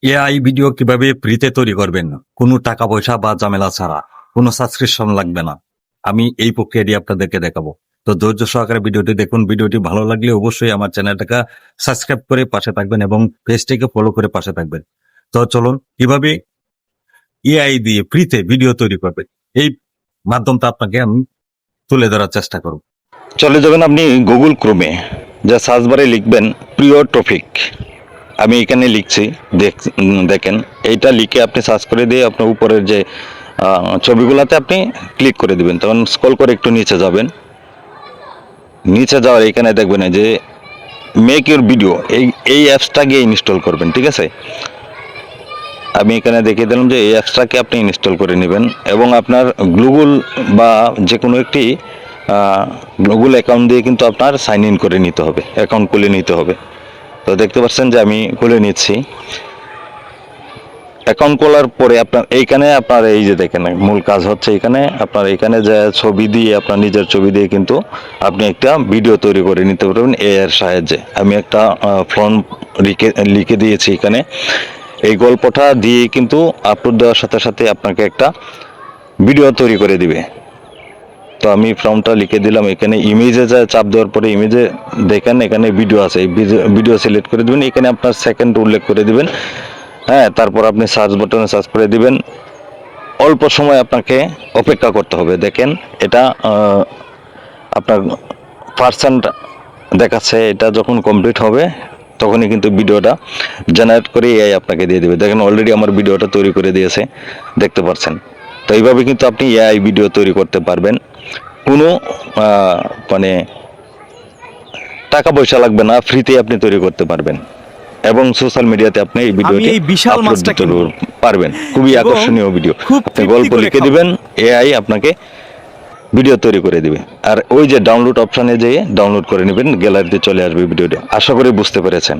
AI video কিভাবে ফ্রিতে তৈরি করবেন, কোনো টাকা পয়সা বা ঝামেলা ছাড়া, কোনো সাবস্ক্রিপশন লাগবে না। আমি এই প্রক্রিয়াটি আপনাদেরকে দেখাবো। তো ধৈর্য সহকারে ভিডিওটি দেখুন। ভিডিওটি ভালো লাগলে অবশ্যই আমার চ্যানেলটাকে সাবস্ক্রাইব করে পাশে থাকবেন এবং পেজটিকে ফলো করে পাশে থাকবেন। তো চলুন কিভাবে এআই দিয়ে ফ্রিতে ভিডিও তৈরি করবেন, এই মাধ্যমটা আপনাকে আমি তুলে ধরার চেষ্টা করব। চলে যাবেন আপনি গুগল ক্রোমে, যা সার্চ বারে লিখবেন প্রিয় টপিক। আমি এখানে লিখছি, দেখেন এইটা লিখে আপনি সার্চ করে দিয়ে আপনার উপরের যে ছবিগুলোতে আপনি ক্লিক করে দিবেন। তখন স্ক্রল করে একটু নিচে যাবেন। নিচে যাওয়ার এখানে দেখবেন যে মেক ইউর ভিডিও, এই অ্যাপসটাকে ইনস্টল করবেন, ঠিক আছে। আমি এখানে দেখিয়ে দিলাম যে এই অ্যাপসটাকে আপনি ইনস্টল করে নেবেন এবং আপনার গুগল বা যে কোনো একটি গুগল অ্যাকাউন্ট দিয়ে কিন্তু আপনার সাইন ইন করে নিতে হবে, অ্যাকাউন্ট খুলে নিতে হবে। তো দেখতে পাচ্ছেন যে আমি খুলে নিচ্ছি। অ্যাকাউন্ট খোলার পরে আপনার এইখানে আপনার এই যে দেখেন মূল কাজ হচ্ছে এখানে আপনার এখানে যে ছবি দিয়ে আপনার নিজের ছবি দিয়ে কিন্তু আপনি একটা ভিডিও তৈরি করে নিতে পারবেন এআই এর সাহায্যে। আমি একটা ফর্ম লিখে দিয়েছি এখানে। এই গল্পটা দিয়ে কিন্তু আপলোড দেওয়ার সাথে সাথে আপনাকে একটা ভিডিও তৈরি করে দিবে। তো আমি ফর্মটা লিখে দিলাম। এখানে ইমেজে যা চাপ দেওয়ার পরে ইমেজে দেখেন এখানে ভিডিও আছে, এই ভিডিও সিলেক্ট করে দেবেন। এখানে আপনার সেকেন্ড উল্লেখ করে দিবেন, হ্যাঁ। তারপর আপনি সার্চ বাটনে সার্চ করে দিবেন। অল্প সময় আপনাকে অপেক্ষা করতে হবে। দেখেন এটা আপনার পার্সেন্ট দেখাচ্ছে, এটা যখন কমপ্লিট হবে তখনই কিন্তু ভিডিওটা জেনারেট করে এআই আপনাকে দিয়ে দেবে। দেখেন অলরেডি আমার ভিডিওটা তৈরি করে দিয়েছে, দেখতে পাচ্ছেন। তো এইভাবে কিন্তু আপনি এআই ভিডিও তৈরি করতে পারবেন। কোনো মানে টাকা পয়সা লাগবে না, ফ্রিতে আপনি তৈরি করতে পারবেন এবং সোশ্যাল মিডিয়াতে আপনি এই ভিডিওটি বিশাল আপলোড মাছটা দিতে কিনবো। পারবেন। খুবই এবং আকর্ষণীয় ভিডিও। খুব আপনি তৃপ্তি গল্প করে লিখে খাবো। দিবেন, এআই আপনাকে ভিডিও তৈরি করে দিবে। আর ওই যে ডাউনলোড অপশানে যেয়ে ডাউনলোড করে নেবেন, গ্যালারিতে চলে আসবে ভিডিওটি। আশা করি বুঝতে পেরেছেন।